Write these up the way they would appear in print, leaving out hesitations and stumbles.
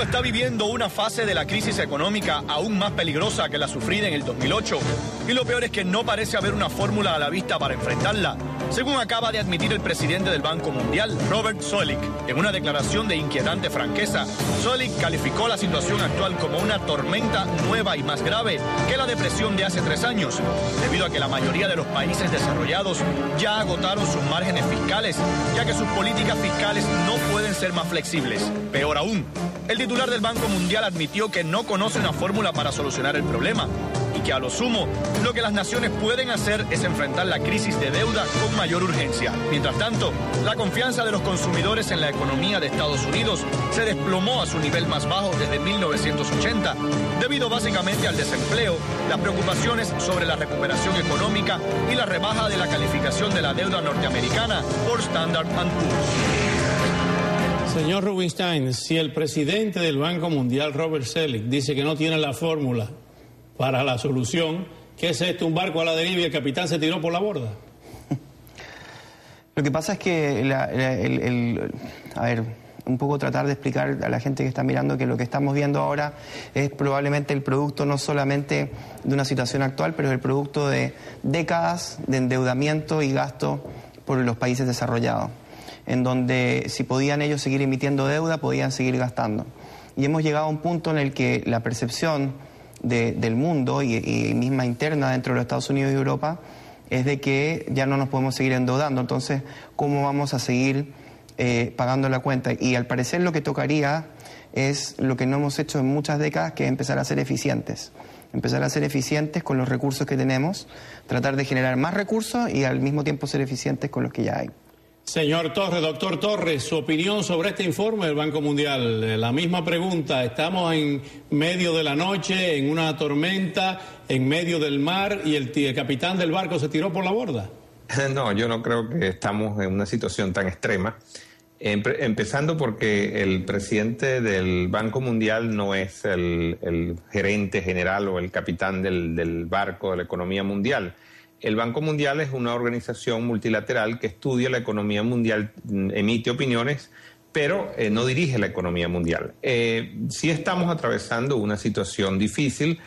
mundo está viviendo una fase de la crisis económica aún más peligrosa que la sufrida en el 2008. Y lo peor es que no parece haber una fórmula a la vista para enfrentarla, según acaba de admitir el presidente del Banco Mundial, Robert Zoellick. En una declaración de inquietante franqueza, Zoellick calificó la situación actual como una tormenta nueva y más grave que la depresión de hace 3 años, debido a que la mayoría de los países desarrollados ya agotaron sus márgenes fiscales, ya que sus políticas fiscales no pueden ser más flexibles. Peor aún, el titular del Banco Mundial admitió que no conoce una fórmula para solucionar el problema y que a lo sumo lo que las naciones pueden hacer es enfrentar la crisis de deuda con mayor urgencia. Mientras tanto, la confianza de los consumidores en la economía de Estados Unidos se desplomó a su nivel más bajo desde 1980, debido básicamente al desempleo, las preocupaciones sobre la recuperación económica y la rebaja de la calificación de la deuda norteamericana por Standard & Poor's. Señor Rubinstein, si el presidente del Banco Mundial, Robert Zoellick, dice que no tiene la fórmula para la solución, ¿qué es esto? ¿Un barco a la deriva y el capitán se tiró por la borda? Lo que pasa es que, un poco tratar de explicar a la gente que está mirando que lo que estamos viendo ahora es probablemente el producto no solamente de una situación actual, pero es el producto de décadas de endeudamiento y gasto por los países desarrollados, en donde si podían ellos seguir emitiendo deuda, podían seguir gastando. Y hemos llegado a un punto en el que la percepción del mundo y misma interna dentro de los Estados Unidos y Europa es de que ya no nos podemos seguir endeudando. Entonces, ¿cómo vamos a seguir pagando la cuenta? Y al parecer lo que tocaría es lo que no hemos hecho en muchas décadas, que es empezar a ser eficientes. Empezar a ser eficientes con los recursos que tenemos, tratar de generar más recursos y al mismo tiempo ser eficientes con los que ya hay. Señor Torres, doctor Torres, su opinión sobre este informe del Banco Mundial. La misma pregunta, estamos en medio de la noche, en una tormenta, en medio del mar y el capitán del barco se tiró por la borda. No, yo no creo que estamos en una situación tan extrema. Empezando porque el presidente del Banco Mundial no es el gerente general o el capitán del barco de la economía mundial. El Banco Mundial es una organización multilateral que estudia la economía mundial, emite opiniones, pero no dirige la economía mundial. Sí estamos atravesando una situación difícil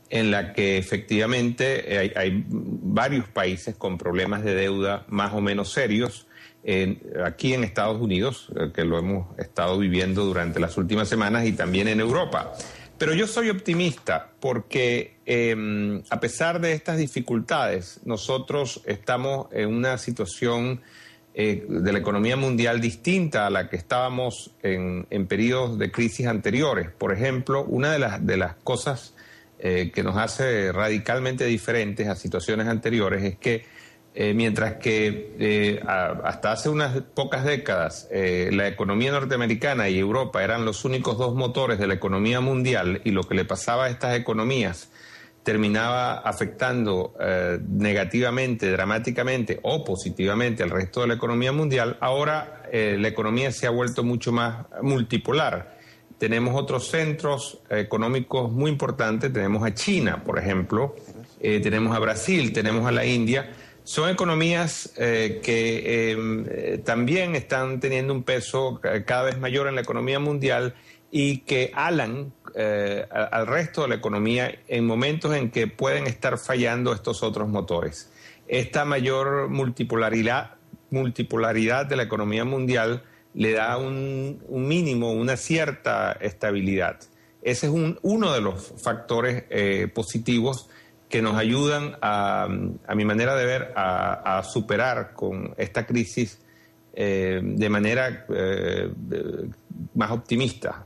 en la que efectivamente hay varios países con problemas de deuda más o menos serios. Aquí en Estados Unidos, que lo hemos estado viviendo durante las últimas semanas, y también en Europa. Pero yo soy optimista porque a pesar de estas dificultades, nosotros estamos en una situación de la economía mundial distinta a la que estábamos en periodos de crisis anteriores. Por ejemplo, una de las cosas que nos hace radicalmente diferentes a situaciones anteriores es que mientras que hasta hace unas pocas décadas la economía norteamericana y Europa eran los únicos dos motores de la economía mundial, y lo que le pasaba a estas economías terminaba afectando negativamente, dramáticamente o positivamente al resto de la economía mundial, ahora la economía se ha vuelto mucho más multipolar. Tenemos otros centros económicos muy importantes, tenemos a China, por ejemplo, tenemos a Brasil, tenemos a la India. Son economías que también están teniendo un peso cada vez mayor en la economía mundial y que alan al resto de la economía en momentos en que pueden estar fallando estos otros motores. Esta mayor multipolaridad de la economía mundial le da un mínimo, una cierta estabilidad. Ese es uno de los factores positivos que nos ayudan, a mi manera de ver, a superar con esta crisis de manera más optimista.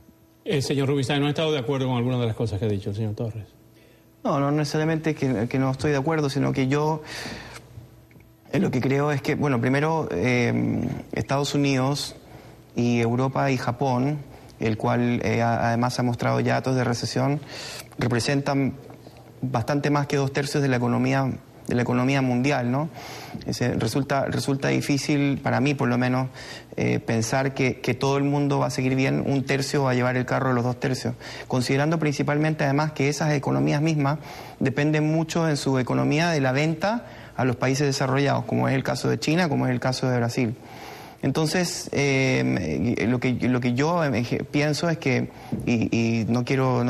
Señor Rubinstein, ¿no ha estado de acuerdo con algunas de las cosas que ha dicho el señor Torres? No necesariamente que no estoy de acuerdo, sino que yo lo que creo es que, bueno, primero Estados Unidos y Europa y Japón, el cual además ha mostrado ya datos de recesión, representan bastante más que 2/3 de la economía mundial, ¿no? Resulta difícil, para mí por lo menos, pensar que todo el mundo va a seguir bien, 1/3 va a llevar el carro de los 2/3, considerando principalmente además que esas economías mismas dependen mucho en su economía de la venta a los países desarrollados, como es el caso de China, como es el caso de Brasil. Entonces, lo que yo pienso es que, y no quiero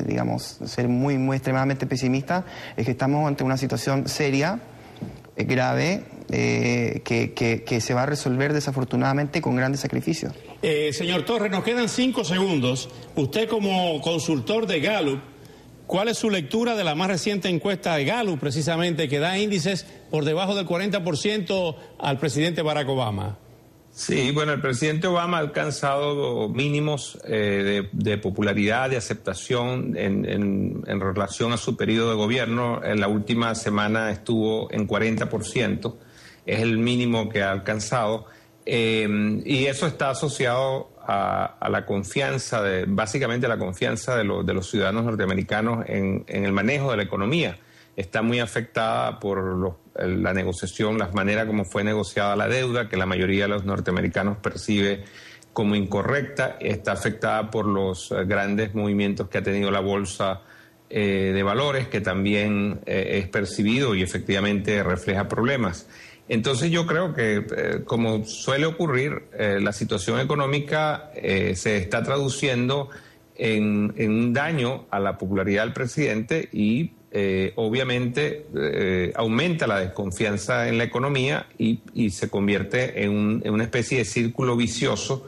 digamos, ser muy extremadamente pesimista, es que estamos ante una situación seria, grave, que se va a resolver desafortunadamente con grandes sacrificios. Señor Torres, nos quedan 5 segundos. Usted como consultor de Gallup, ¿cuál es su lectura de la más reciente encuesta de Gallup, precisamente, que da índices por debajo del 40% al presidente Barack Obama? Sí, bueno, el presidente Obama ha alcanzado mínimos de popularidad, de aceptación en relación a su periodo de gobierno. En la última semana estuvo en 40%, es el mínimo que ha alcanzado. Y eso está asociado a la confianza, básicamente a la confianza de los ciudadanos norteamericanos en el manejo de la economía. Está muy afectada por la negociación, la manera como fue negociada la deuda, que la mayoría de los norteamericanos percibe como incorrecta. Está afectada por los grandes movimientos que ha tenido la bolsa de valores, que también es percibido y efectivamente refleja problemas. Entonces yo creo que, como suele ocurrir, la situación económica se está traduciendo en un daño a la popularidad del presidente y obviamente aumenta la desconfianza en la economía y se convierte en una especie de círculo vicioso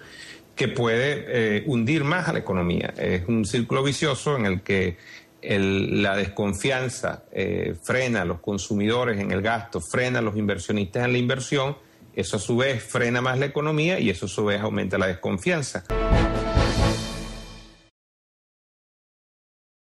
que puede hundir más a la economía. Es un círculo vicioso en el que la desconfianza frena a los consumidores en el gasto, frena a los inversionistas en la inversión, eso a su vez frena más la economía y eso a su vez aumenta la desconfianza.